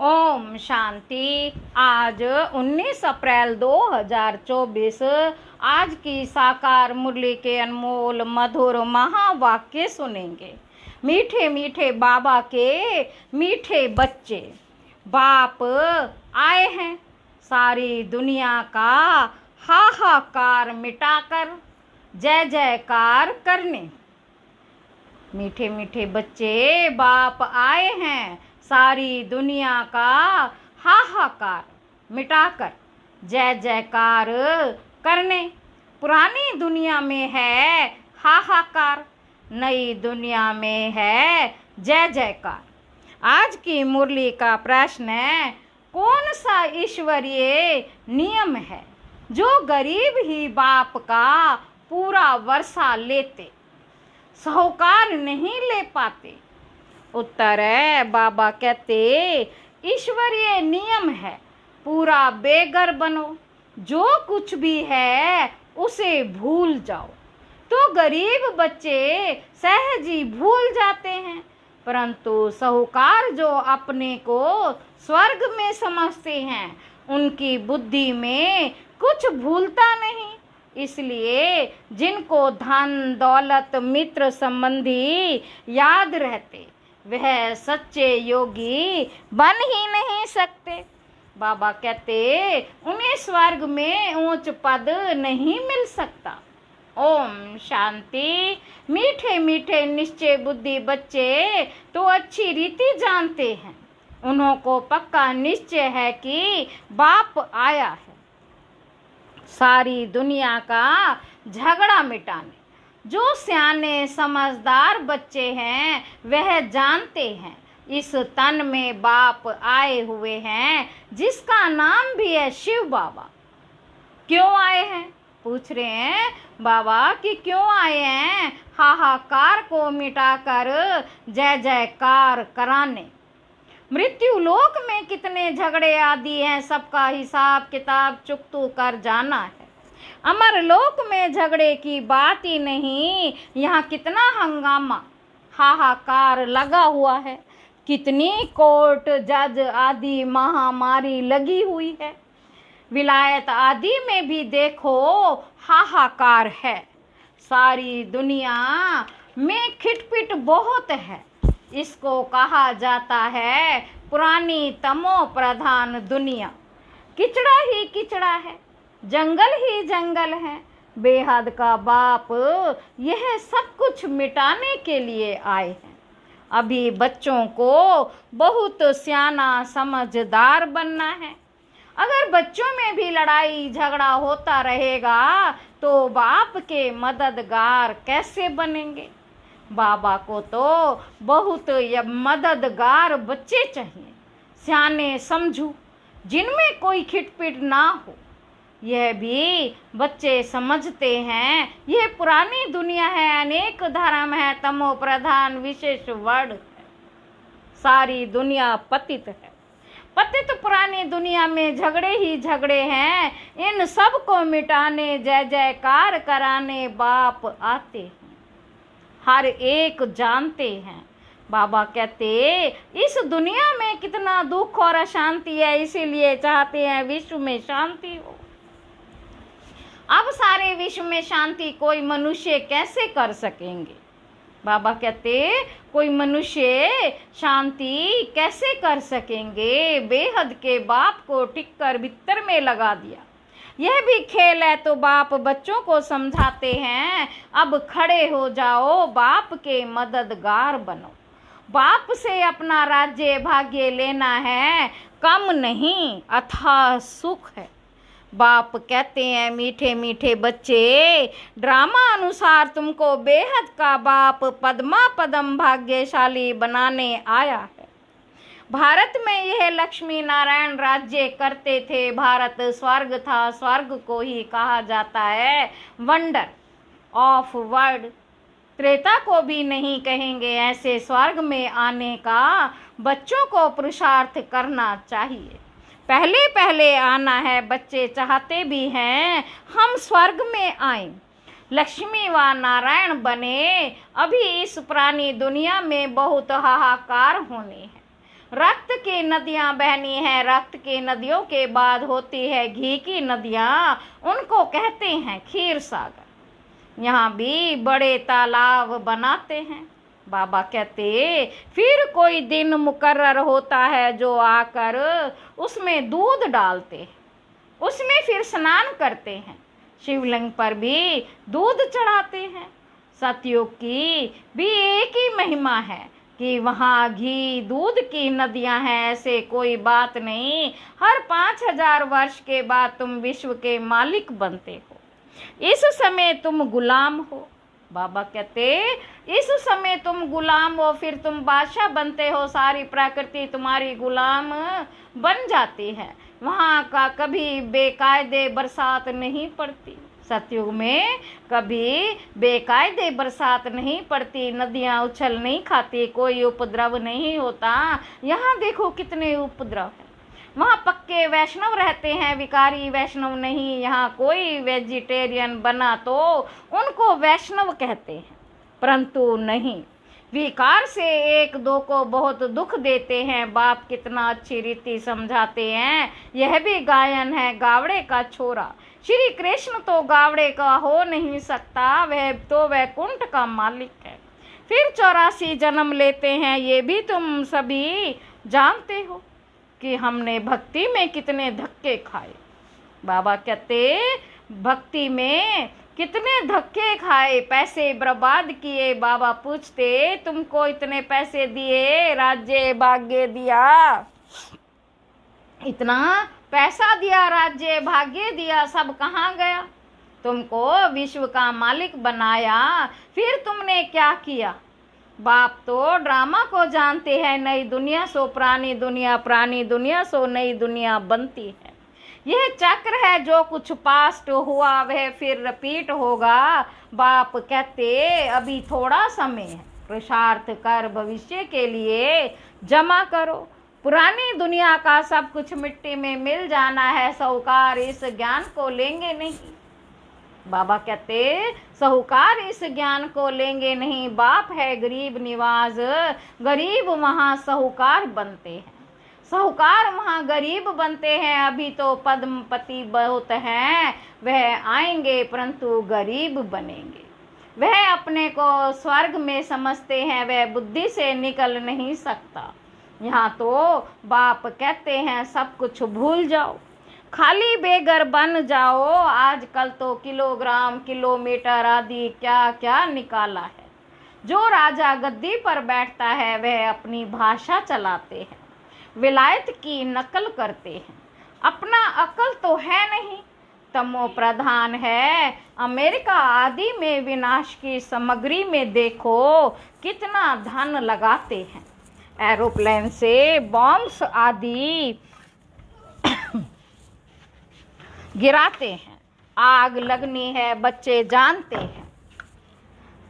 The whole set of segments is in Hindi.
ओम शांति। आज 19 अप्रैल 2024 आज की साकार मुरली के अनमोल मधुर महावाक्य सुनेंगे। मीठे मीठे बाबा के मीठे बच्चे, बाप आए हैं सारी दुनिया का हाहाकार मिटाकर जय जयकार करने। मीठे मीठे बच्चे, बाप आए हैं सारी दुनिया का हाहाकार मिटाकर जय जयकार करने। पुरानी दुनिया में है हाहाकार, नई दुनिया में है जय जयकार। आज की मुरली का प्रश्न है, कौन सा ईश्वरीय नियम है जो गरीब ही बाप का पूरा वर्षा लेते, साहूकार नहीं ले पाते? उत्तर है, बाबा कहते ईश्वरीय नियम है, पूरा बेघर बनो, जो कुछ भी है उसे भूल जाओ। तो गरीब बच्चे सहज ही भूल जाते हैं, परंतु साहूकार जो अपने को स्वर्ग में समझते हैं, उनकी बुद्धि में कुछ भूलता नहीं। इसलिए जिनको धन दौलत मित्र संबंधी याद रहते, वह सच्चे योगी बन ही नहीं सकते। बाबा कहते उन्हें स्वर्ग में ऊंच पद नहीं मिल सकता। ओम शांति। मीठे मीठे निश्चय बुद्धि बच्चे तो अच्छी रीति जानते हैं, उन्हों को पक्का निश्चय है कि बाप आया है सारी दुनिया का झगड़ा मिटाने। जो सियाने समझदार बच्चे हैं वह जानते हैं इस तन में बाप आए हुए हैं, जिसका नाम भी है शिव बाबा। क्यों आए हैं? पूछ रहे हैं बाबा कि क्यों आए हैं हाहाकार को मिटाकर जय जयकार कराने। मृत्यु लोक में कितने झगड़े आदि हैं, सबका हिसाब किताब चुकतू कर जाना है। अमर लोक में झगड़े की बात ही नहीं, यहाँ कितना हंगामा हाहाकार लगा हुआ है, कितनी कोर्ट जज आदि महामारी लगी हुई है। विलायत आदि में भी देखो हाहाकार है, सारी दुनिया में खिटपिट बहुत है। इसको कहा जाता है पुरानी तमो प्रधान दुनिया। किचड़ा ही किचड़ा है, जंगल ही जंगल है। बेहद का बाप यह सब कुछ मिटाने के लिए आए हैं। अभी बच्चों को बहुत सियाना समझदार बनना है। अगर बच्चों में भी लड़ाई झगड़ा होता रहेगा तो बाप के मददगार कैसे बनेंगे? बाबा को तो बहुत मददगार बच्चे चाहिए, सियाने समझू, जिनमें कोई खिटपिट ना हो। यह भी बच्चे समझते हैं यह पुरानी दुनिया है, अनेक धर्म है, तमो प्रधान विशेष वर्ड है, सारी दुनिया पतित है। पतित पुरानी दुनिया में झगड़े ही झगड़े हैं, इन सब को मिटाने जय जयकार कराने बाप आते हैं। हर एक जानते हैं, बाबा कहते इस दुनिया में कितना दुख और अशांति है, इसीलिए चाहते हैं विश्व में शांति हो। अब सारे विश्व में शांति कोई मनुष्य कैसे कर सकेंगे? बाबा कहते कोई मनुष्य शांति कैसे कर सकेंगे? बेहद के बाप को टिककर भीतर में लगा दिया। यह भी खेल है तो बाप बच्चों को समझाते हैं, अब खड़े हो जाओ, बाप के मददगार बनो। बाप से अपना राज्य भाग्य लेना है, कम नहीं अथाह सुख है। बाप कहते हैं मीठे मीठे बच्चे, ड्रामा अनुसार तुमको बेहद का बाप पद्मा पदम भाग्यशाली बनाने आया है। भारत में यह लक्ष्मी नारायण राज्य करते थे। भारत स्वर्ग था, स्वर्ग को ही कहा जाता है वंडर ऑफ वर्ल्ड। त्रेता को भी नहीं कहेंगे। ऐसे स्वर्ग में आने का बच्चों को पुरुषार्थ करना चाहिए। पहले पहले आना है, बच्चे चाहते भी हैं हम स्वर्ग में आएं, लक्ष्मी व नारायण बने। अभी इस पुरानी दुनिया में बहुत हाहाकार होने हैं, रक्त की नदियां बहनी है, रक्त की नदियों के बाद होती है घी की नदियां, उनको कहते हैं क्षीर सागर। यहाँ भी बड़े तालाब बनाते हैं। बाबा कहते फिर कोई दिन मुकर्रर होता है जो आकर उसमें दूध डालते हैं, उसमें फिर स्नान करते हैं, शिवलिंग पर भी दूध चढ़ाते हैं। सतयुग की भी एक ही महिमा है कि वहाँ घी दूध की नदियां हैं, ऐसे कोई बात नहीं। हर 5000 वर्ष के बाद तुम विश्व के मालिक बनते हो, इस समय तुम गुलाम हो। बाबा कहते इस समय तुम गुलाम हो, फिर तुम बादशाह बनते हो, सारी प्रकृति तुम्हारी गुलाम बन जाती है। वहाँ का कभी बेकायदे बरसात नहीं पड़ती। सतयुग में कभी बेकायदे बरसात नहीं पड़ती, नदियाँ उछल नहीं खाती, कोई उपद्रव नहीं होता। यहाँ देखो कितने उपद्रव है। वहाँ पक्के वैष्णव रहते हैं, विकारी वैष्णव नहीं। यहाँ कोई वेजिटेरियन बना तो उनको वैष्णव कहते हैं, परंतु नहीं, विकार से एक दो को बहुत दुख देते हैं। बाप कितना अच्छी रीति समझाते हैं। यह भी गायन है गावड़े का छोरा। श्री कृष्ण तो गावड़े का हो नहीं सकता, वह तो वैकुंठ का मालिक है। फिर 84 जन्म लेते हैं, ये भी तुम सभी जानते हो कि हमने भक्ति में कितने धक्के खाए। बाबा कहते भक्ति में कितने धक्के खाए, पैसे बर्बाद किए। बाबा पूछते तुमको इतने पैसे दिए, राज्य भाग्य दिया, इतना पैसा दिया, राज्य भाग्य दिया, सब कहाँ गया? तुमको विश्व का मालिक बनाया, फिर तुमने क्या किया? बाप तो ड्रामा को जानते हैं। नई दुनिया सो पुरानी दुनिया, पुरानी दुनिया सो नई दुनिया बनती है। यह चक्र है, जो कुछ पास्ट हुआ वह फिर रिपीट होगा। बाप कहते अभी थोड़ा समय है, पुरुषार्थ कर भविष्य के लिए जमा करो। पुरानी दुनिया का सब कुछ मिट्टी में मिल जाना है, साहूकार इस ज्ञान को लेंगे नहीं। बाबा कहते साहूकार इस ज्ञान को लेंगे नहीं। बाप है गरीब निवाज, गरीब वहाँ साहूकार बनते हैं, साहूकार वहाँ गरीब बनते हैं। अभी तो पद्मपति बहुत हैं, वह आएंगे परंतु गरीब बनेंगे। वह अपने को स्वर्ग में समझते हैं, वह बुद्धि से निकल नहीं सकता। यहाँ तो बाप कहते हैं सब कुछ भूल जाओ, खाली बेगर बन जाओ। आजकल तो किलोग्राम किलोमीटर आदि क्या क्या निकाला है। जो राजा गद्दी पर बैठता है वह अपनी भाषा चलाते हैं, विलायत की नकल करते हैं, अपना अकल तो है नहीं, तमो प्रधान है। अमेरिका आदि में विनाश की सामग्री में देखो कितना धन लगाते हैं। एरोप्लेन से बॉम्ब्स आदि गिराते हैं। आग लगनी है बच्चे जानते हैं,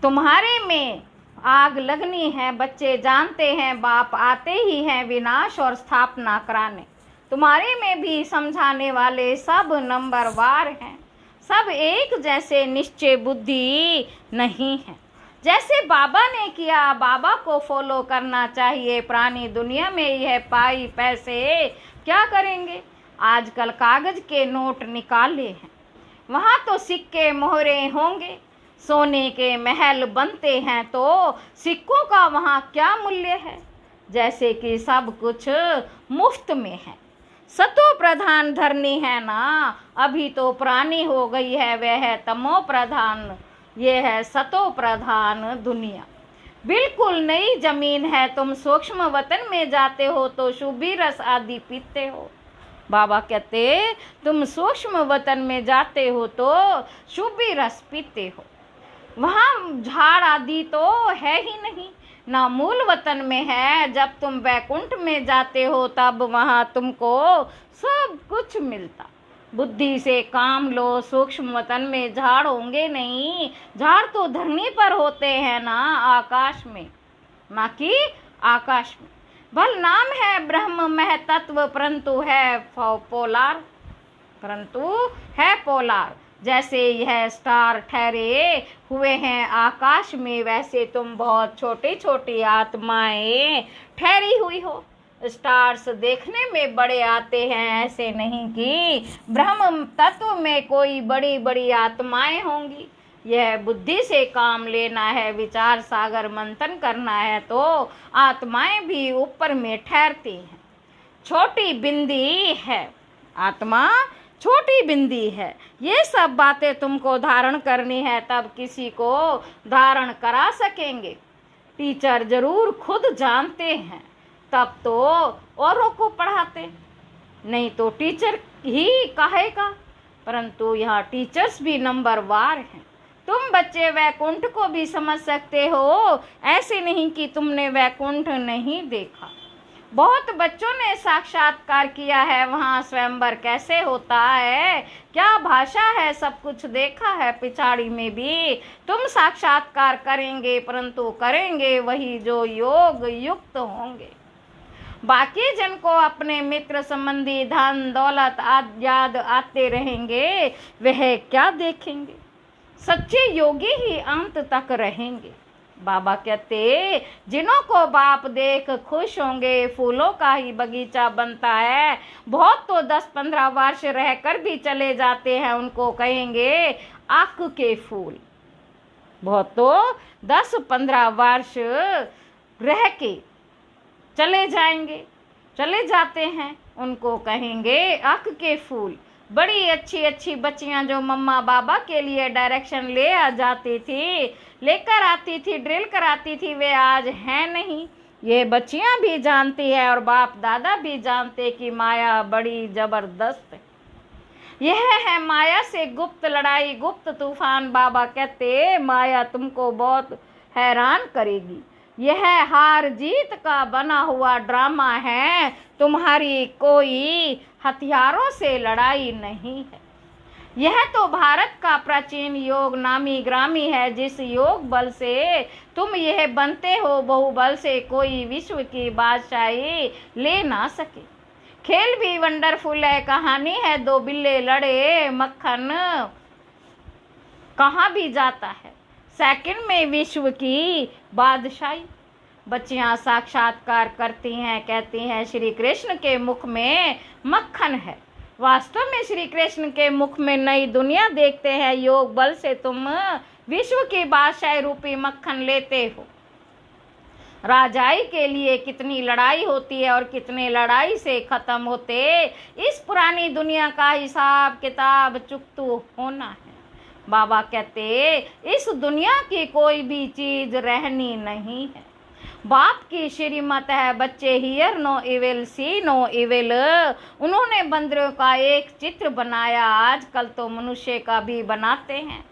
तुम्हारे में आग लगनी है बच्चे जानते हैं। बाप आते ही हैं विनाश और स्थापना कराने। तुम्हारे में भी समझाने वाले सब नंबरवार हैं, सब एक जैसे निश्चय बुद्धि नहीं है। जैसे बाबा ने किया, बाबा को फॉलो करना चाहिए। पुरानी दुनिया में यह पाई पैसे क्या करेंगे? आजकल कागज के नोट निकाले हैं, वहाँ तो सिक्के मोहरे होंगे। सोने के महल बनते हैं तो सिक्कों का वहाँ क्या मूल्य है? जैसे कि सब कुछ मुफ्त में है। सतो प्रधान धरनी है ना, अभी तो पुरानी हो गई है, वह है तमो प्रधान, ये है सतो प्रधान दुनिया। बिल्कुल नई जमीन है। तुम सूक्ष्म वतन में जाते हो तो शुभी रस आदि पीते हो। बाबा कहते तुम सूक्ष्म वतन में जाते हो तो शुभी रस पीते हो। वहाँ झाड़ आदि तो है ही नहीं, ना मूल वतन में है। जब तुम वैकुंठ में जाते हो तब वहाँ तुमको सब कुछ मिलता। बुद्धि से काम लो, सूक्ष्म वतन में झाड़ होंगे नहीं। झाड़ तो धरनी पर होते हैं ना, आकाश में, ना कि आकाश में। भल नाम है ब्रह्म महतत्व, परंतु है पोलार, परंतु है पोलार। जैसे यह स्टार ठहरे हुए हैं आकाश में, वैसे तुम बहुत छोटी छोटी आत्माएं ठहरी हुई हो। स्टार्स देखने में बड़े आते हैं, ऐसे नहीं कि ब्रह्म तत्व में कोई बड़ी बड़ी आत्माएं होंगी। यह बुद्धि से काम लेना है, विचार सागर मंथन करना है तो आत्माएं भी ऊपर में ठहरती हैं। छोटी बिंदी है आत्मा, छोटी बिंदी है। ये सब बातें तुमको धारण करनी है, तब किसी को धारण करा सकेंगे। टीचर जरूर खुद जानते हैं, तब तो औरों को पढ़ाते, नहीं तो टीचर ही कहेगा। परंतु यहाँ टीचर्स भी नंबर वार हैं। तुम बच्चे वैकुंठ को भी समझ सकते हो, ऐसे नहीं कि तुमने वैकुंठ नहीं देखा। बहुत बच्चों ने साक्षात्कार किया है, वहाँ स्वयंवर कैसे होता है, क्या भाषा है, सब कुछ देखा है। पिछाड़ी में भी तुम साक्षात्कार करेंगे, परंतु करेंगे वही जो योग युक्त होंगे। बाकी जिनको अपने मित्र संबंधी धन दौलत याद आते रहेंगे, वह क्या देखेंगे। सच्चे योगी ही अंत तक रहेंगे। बाबा कहते, जिन्हों को बाप देख खुश होंगे, फूलों का ही बगीचा बनता है। बहुत तो 10-15 वर्ष रहकर भी चले जाते हैं, उनको कहेंगे आँख के फूल। बहुत तो 10-15 वर्ष रह के चले जाते हैं, उनको कहेंगे आँख के फूल। बड़ी अच्छी अच्छी बच्चियां जो मम्मा बाबा के लिए डायरेक्शन ले आ जाती थी, लेकर आती थी, ड्रिल कराती थी, वे आज हैं नहीं। ये बच्चियां भी जानती है और बाप दादा भी जानते कि माया बड़ी जबरदस्त है। यह है माया से गुप्त लड़ाई, गुप्त तूफान। बाबा कहते, माया तुमको बहुत हैरान करेगी। यह हार जीत का बना हुआ ड्रामा है, तुम्हारी कोई हथियारों से लड़ाई नहीं है। यह तो भारत का प्राचीन योग नामी ग्रामी है, जिस योग बल से तुम यह बनते हो, बहुबल से कोई विश्व की बादशाही ले ना सके। खेल भी वंडरफुल है, कहानी है दो बिल्ले लड़े, मक्खन कहाँ भी जाता है, सेकंड में विश्व की बादशाही। बच्चियां साक्षात्कार करती हैं, कहती हैं श्री कृष्ण के मुख में मक्खन है। वास्तव में श्री कृष्ण के मुख में नई दुनिया देखते हैं। योग बल से तुम विश्व की बादशाही रूपी मक्खन लेते हो। राजाई के लिए कितनी लड़ाई होती है और कितने लड़ाई से खत्म होते, इस पुरानी दुनिया का हिसाब किताब चुकतू होना है। बाबा कहते, इस दुनिया की कोई भी चीज रहनी नहीं है। बाप की श्रीमत है, बच्चे hear no evil see no evil. उन्होंने बंदरों का एक चित्र बनाया, आजकल तो मनुष्य का भी बनाते हैं।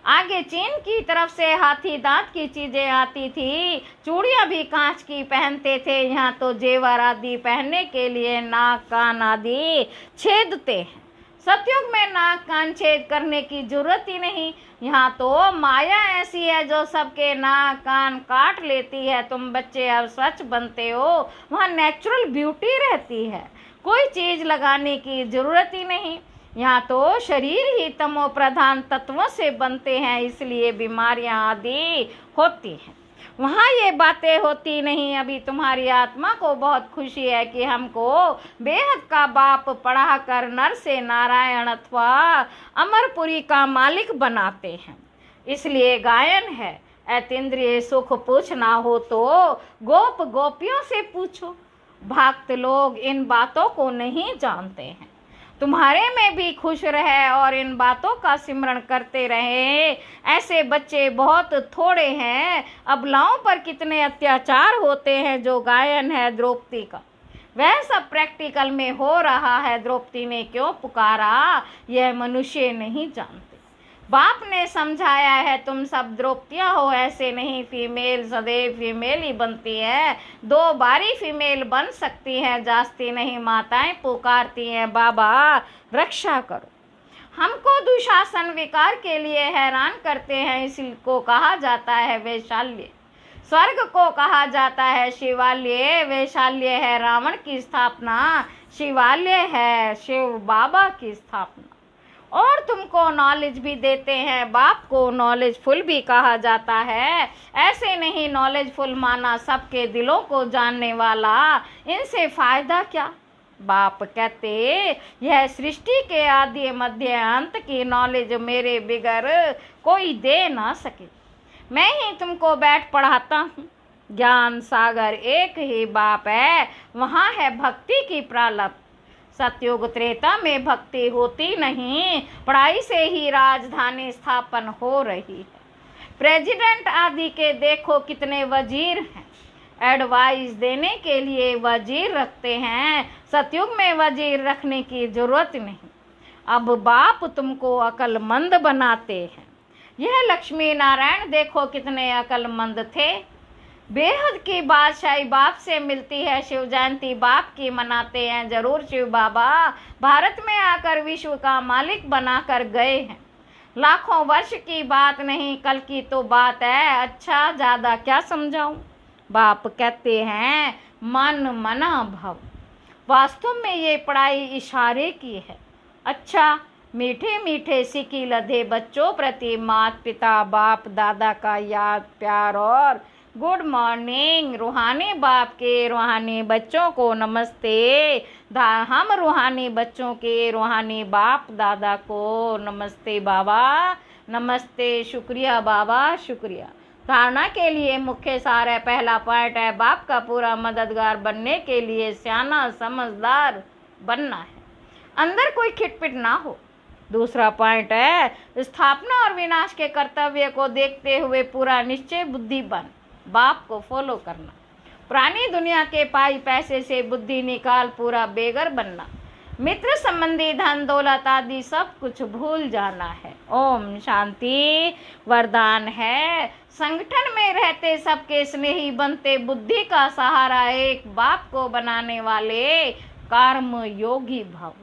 आगे चीन की तरफ से हाथी दांत की चीजें आती थी, चूड़ियां भी कांच की पहनते थे। यहाँ तो जेवर आदि पहनने के लिए नाक कान आदि छेदते हैं। सतयुग में नाक कान छेद करने की जरूरत ही नहीं। यहाँ तो माया ऐसी है जो सबके नाक कान काट लेती है। तुम बच्चे अब स्वच्छ बनते हो, वहाँ नेचुरल ब्यूटी रहती है, कोई चीज लगाने की जरूरत ही नहीं। यहाँ तो शरीर ही तमो प्रधान तत्वों से बनते हैं, इसलिए बीमारियां आदि होती हैं। वहाँ ये बातें होती नहीं। अभी तुम्हारी आत्मा को बहुत खुशी है कि हमको बेहद का बाप पढ़ा कर नर से नारायण अथवा अमरपुरी का मालिक बनाते हैं। इसलिए गायन है, ऐतिंद्रिय सुख पूछना हो तो गोप गोपियों से पूछो। भक्त लोग इन बातों को नहीं जानते हैं। तुम्हारे में भी खुश रहे और इन बातों का सिमरण करते रहे। ऐसे बच्चे बहुत थोड़े हैं। अबलाओं पर कितने अत्याचार होते हैं। जो गायन है द्रौपदी का, वह सब प्रैक्टिकल में हो रहा है। द्रौपदी ने क्यों पुकारा, यह मनुष्य नहीं जानते। बाप ने समझाया है, तुम सब द्रौपदियां हो, ऐसे नहीं। फीमेल सदैव फीमेल ही बनती है, 2 बारी फीमेल बन सकती है, जास्ती नहीं। माताएं पुकारती हैं, बाबा रक्षा करो। हमको दुशासन विकार के लिए हैरान करते हैं, इसको कहा जाता है वैशाल्य। स्वर्ग को कहा जाता है शिवालय। वैशाल्य है रावण की स्थापना, शिवालय है शिव बाबा की स्थापना। और तुमको नॉलेज भी देते हैं। बाप को नॉलेजफुल भी कहा जाता है। ऐसे नहीं नॉलेजफुल माना सबके दिलों को जानने वाला, इनसे फायदा क्या। बाप कहते यह सृष्टि के आदि मध्य अंत की नॉलेज मेरे बिगर कोई दे ना सके। मैं ही तुमको बैठ पढ़ाता हूँ। ज्ञान सागर एक ही बाप है, वहाँ है भक्ति की प्रालब्ध। सतयुग त्रेता में भक्ति होती नहीं, पढ़ाई से ही राजधानी स्थापन हो रही है। प्रेसिडेंट आदि के देखो कितने वजीर हैं, एडवाइस देने के लिए वजीर रखते हैं। सतयुग में वजीर रखने की जरूरत नहीं। अब बाप तुमको अक्लमंद बनाते हैं। यह लक्ष्मी नारायण देखो कितने अक्लमंद थे। बेहद की बादशाही बाप से मिलती है। शिव जयंती बाप की मनाते हैं। जरूर शिव बाबा भारत में आकर विश्व का मालिक बनाकर गए हैं। लाखों वर्ष की बात नहीं, कल की तो बात है। अच्छा ज़्यादा क्या समझाऊं। बाप कहते हैं मन मना भव। वास्तव में ये पढ़ाई इशारे की है। अच्छा मीठे मीठे सिकी लधे बच्चों प्रति माता पिता बाप दादा का याद प्यार और गुड मॉर्निंग। रूहानी बाप के रूहानी बच्चों को नमस्ते। हम रूहानी बच्चों के रूहानी बाप दादा को नमस्ते बाबा, नमस्ते। शुक्रिया बाबा, शुक्रिया। धारणा के लिए मुख्य सार है। पहला पॉइंट है बाप का पूरा मददगार बनने के लिए सियाना समझदार बनना है, अंदर कोई खिटपिट ना हो। दूसरा पॉइंट है स्थापना और विनाश के कर्तव्य को देखते हुए पूरा निश्चय बुद्धि बन बाप को फॉलो करना। पुरानी दुनिया के पाई पैसे से बुद्धि निकाल पूरा बेगर बनना। मित्र संबंधी धन दौलत आदि सब कुछ भूल जाना है। ओम शांति। वरदान है संगठन में रहते सबके स्नेही बनते, बुद्धि का सहारा एक बाप को बनाने वाले कर्म योगी भव।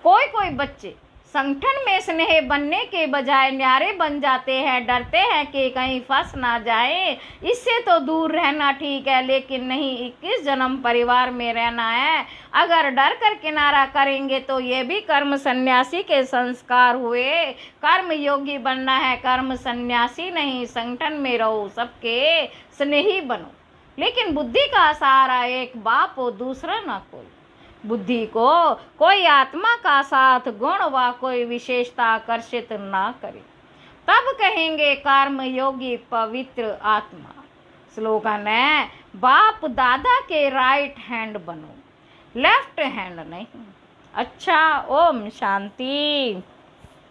कोई बच्चे संगठन में स्नेह बनने के बजाय न्यारे बन जाते हैं। डरते हैं कि कहीं फंस ना जाए, इससे तो दूर रहना ठीक है, लेकिन नहीं 21 जन्म परिवार में रहना है। अगर डर कर किनारा करेंगे तो ये भी कर्म सन्यासी के संस्कार हुए। कर्म योगी बनना है, कर्म सन्यासी नहीं। संगठन में रहो, सबके स्नेही बनो, लेकिन बुद्धि का सहारा एक बाप हो, दूसरा ना कोई। बुद्धि को कोई आत्मा का साथ गुण व कोई विशेषता आकर्षित ना करे, तब कहेंगे कर्म योगी पवित्र आत्मा। स्लोगन है बाप दादा के राइट हैंड बनो, लेफ्ट हैंड नहीं। अच्छा ओम शांति।